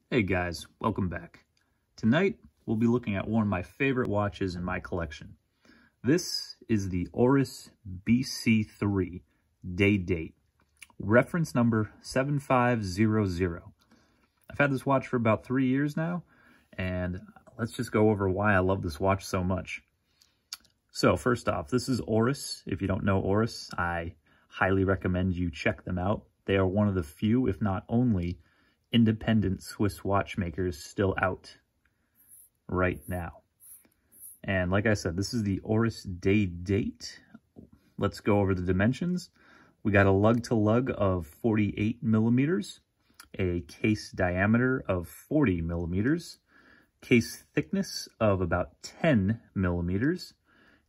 Hey guys, welcome back. Tonight, we'll be looking at one of my favorite watches in my collection. This is the Oris BC3 Day Date, reference number 7500. I've had this watch for about 3 years now, and let's just go over why I love this watch so much. So first off, this is Oris. If you don't know Oris, I highly recommend you check them out. They are one of the few, if not only, independent Swiss watchmakers still out right now. And like I said, this is the Oris Day Date. Let's go over the dimensions. We got a lug-to-lug of 48 millimeters, a case diameter of 40 millimeters, case thickness of about 10 millimeters,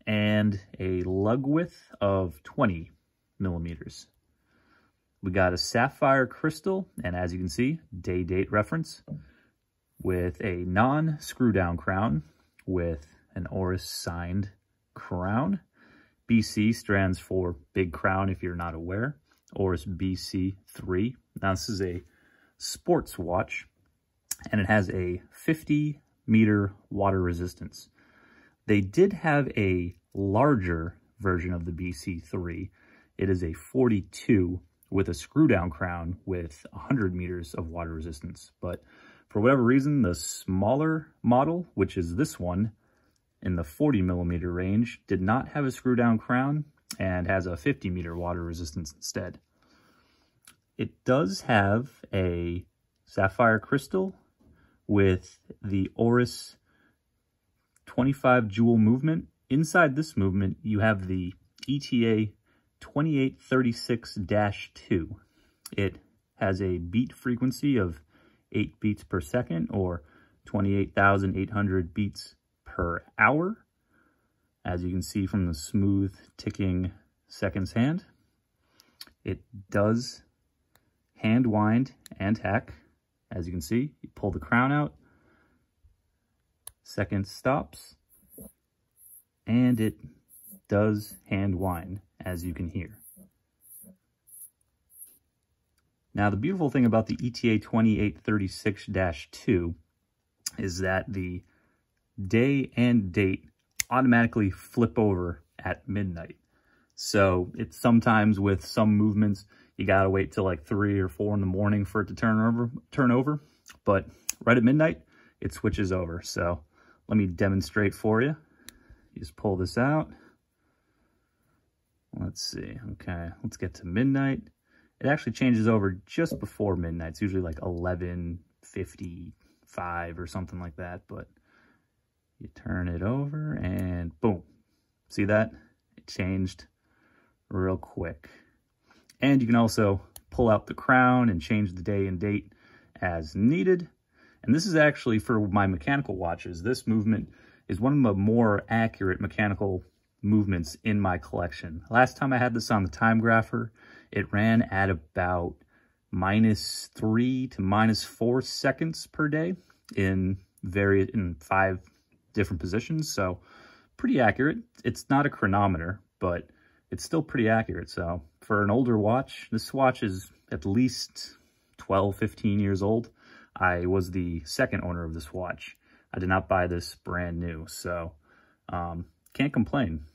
and a lug width of 20 millimeters. We got a sapphire crystal, and as you can see, day date reference, with a non-screw down crown with an Oris signed crown. BC stands for Big Crown if you're not aware. Oris BC3. Now this is a sports watch, and it has a 50-meter water resistance. They did have a larger version of the BC3. It is a 42 with a screw-down crown with 100 meters of water resistance. But for whatever reason, the smaller model, which is this one, in the 40 millimeter range, did not have a screw-down crown and has a 50-meter water resistance instead. It does have a sapphire crystal with the Oris 25 jewel movement. Inside this movement, you have the ETA 2836-2. It has a beat frequency of 8 beats per second, or 28,800 beats per hour, as you can see from the smooth ticking seconds hand. It does hand wind and hack. As you can see, you pull the crown out, second stops, and it does hand wind, as you can hear. Now, the beautiful thing about the ETA 2836-2 is that the day and date automatically flip over at midnight. So it's sometimes with some movements, you gotta wait till like 3 or 4 in the morning for it to turn over. But right at midnight, it switches over. So let me demonstrate for you. You just pull this out. Let's see. Okay, let's get to midnight. It actually changes over just before midnight. It's usually like 11:55 or something like that. But you turn it over and boom. See that? It changed real quick. And you can also pull out the crown and change the day and date as needed. And this is actually for my mechanical watches. This movement is one of the more accurate mechanical movements in my collection. Last time I had this on the time grapher, it ran at about -3 to -4 seconds per day in 5 different positions. So pretty accurate. It's not a chronometer, but it's still pretty accurate. So for an older watch, this watch is at least 12, 15 years old. I was the second owner of this watch. I did not buy this brand new, so can't complain.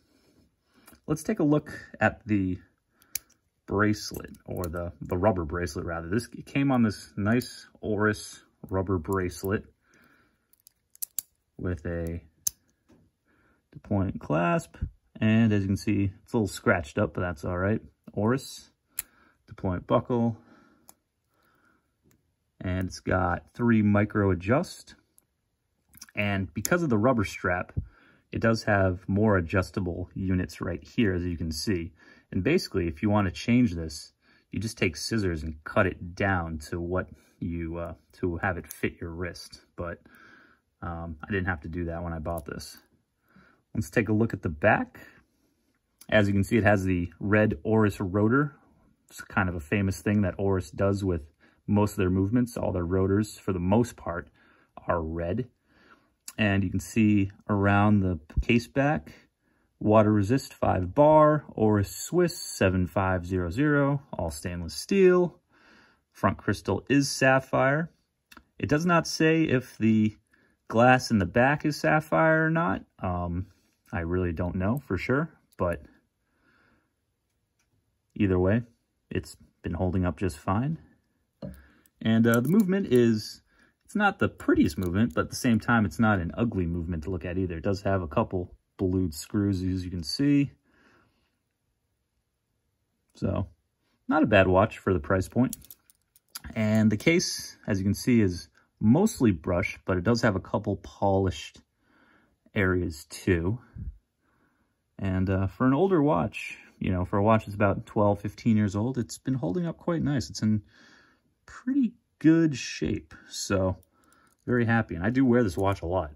Let's take a look at the bracelet, or the rubber bracelet rather. This came on this nice Oris rubber bracelet with a deployment clasp, and as you can see, it's a little scratched up, but that's all right. Oris deployment buckle, and it's got 3 micro adjust. And because of the rubber strap, it does have more adjustable units right here, as you can see. And basically, if you want to change this, you just take scissors and cut it down to what you, to have it fit your wrist. But I didn't have to do that when I bought this. Let's take a look at the back. As you can see, it has the red Oris rotor. It's kind of a famous thing that Oris does with most of their movements. All their rotors, for the most part, are red. And you can see around the case back, water resist 5 bar, Oris Swiss 7500, all stainless steel. Front crystal is sapphire. It does not say if the glass in the back is sapphire or not. I really don't know for sure, but either way, it's been holding up just fine. And the movement is, it's not the prettiest movement, but at the same time, it's not an ugly movement to look at either. It does have a couple blued screws, as you can see. So, not a bad watch for the price point. And the case, as you can see, is mostly brushed, but it does have a couple polished areas too. And for an older watch, you know, for a watch that's about 12, 15 years old, it's been holding up quite nice. It's in pretty good shape. So, very happy. And I do wear this watch a lot.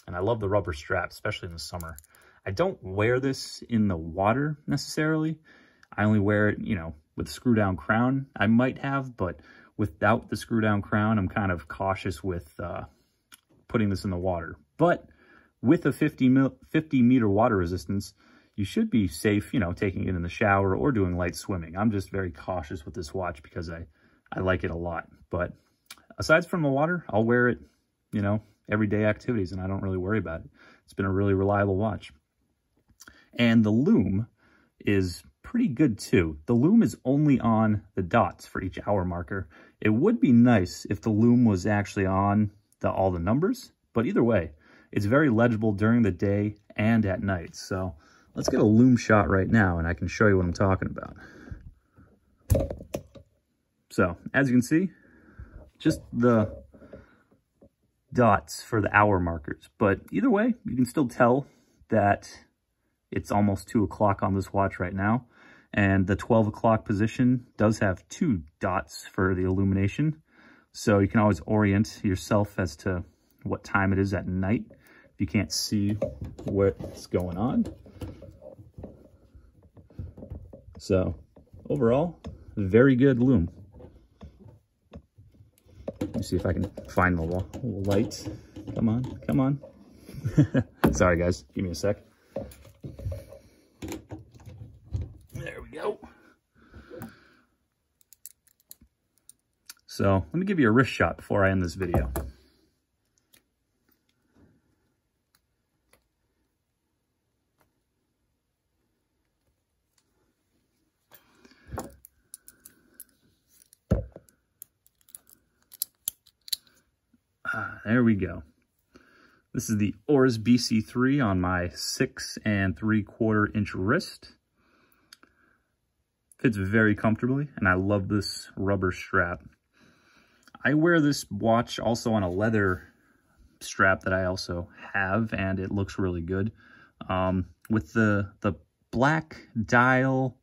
And I love the rubber strap, especially in the summer. I don't wear this in the water necessarily. I only wear it, you know, with screw down crown. I might have, but without the screw down crown, I'm kind of cautious with putting this in the water. But with a 50 meter water resistance, you should be safe, you know, taking it in the shower or doing light swimming. I'm just very cautious with this watch because I like it a lot. But aside from the water, I'll wear it, you know, everyday activities, and I don't really worry about it. It's been a really reliable watch. And the Loom is pretty good too. The Loom is only on the dots for each hour marker. It would be nice if the Loom was actually on all the numbers, but either way, it's very legible during the day and at night. So let's get a Loom shot right now and I can show you what I'm talking about. So as you can see, just the dots for the hour markers, but either way, you can still tell that it's almost 2 o'clock on this watch right now. And the 12 o'clock position does have 2 dots for the illumination. So you can always orient yourself as to what time it is at night if you can't see what's going on. So overall, very good Loom. Let me see if I can find the light. Come on, come on. Sorry guys, give me a sec. There we go. So let me give you a wrist shot before I end this video. There we go. This is the Oris BC 3 on my 6 3/4 inch wrist. Fits very comfortably, and I love this rubber strap. I wear this watch also on a leather strap that I also have, and it looks really good. With the black dial,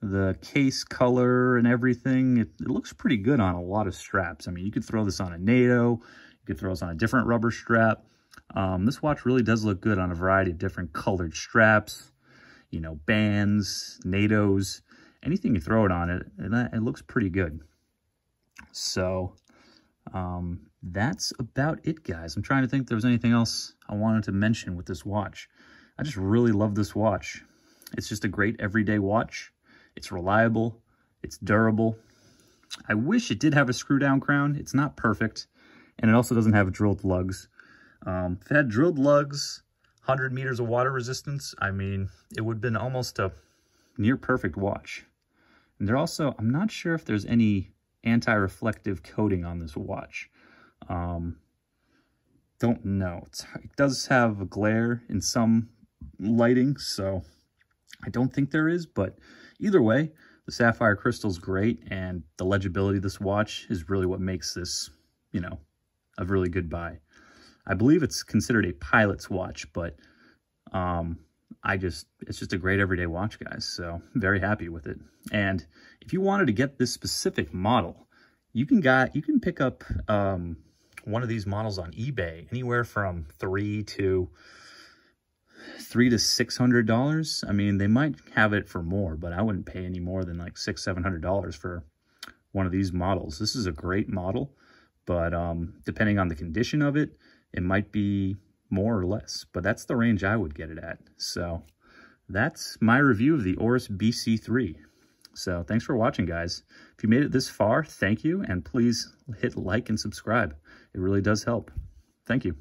the case color and everything, it looks pretty good on a lot of straps. I mean, you could throw this on a NATO, you could throw this on a different rubber strap. This watch really does look good on a variety of different colored straps, you know, bands, NATOs, anything you throw it on, it looks pretty good. So that's about it, guys. I'm trying to think if there was anything else I wanted to mention with this watch. I just really love this watch. It's just a great everyday watch. It's reliable. It's durable. I wish it did have a screw down crown. It's not perfect. And it also doesn't have drilled lugs. If it had drilled lugs, 100 meters of water resistance, I mean, it would have been almost a near perfect watch. And they're also, I'm not sure if there's any anti-reflective coating on this watch. Don't know. It does have a glare in some lighting, so I don't think there is, but either way, the sapphire crystal's great, and the legibility of this watch is really what makes this, you know, a really good buy. I believe it's considered a pilot's watch, but it's just a great everyday watch, guys. So very happy with it. And if you wanted to get this specific model, you can pick up one of these models on eBay, anywhere from $300 to $600. I mean, they might have it for more, but I wouldn't pay any more than like $600-700 for one of these models. This is a great model, but depending on the condition of it, it might be more or less, but that's the range I would get it at. So that's my review of the Oris BC 3. So thanks for watching, guys. If you made it this far, thank you, and please hit like and subscribe. It really does help. Thank you.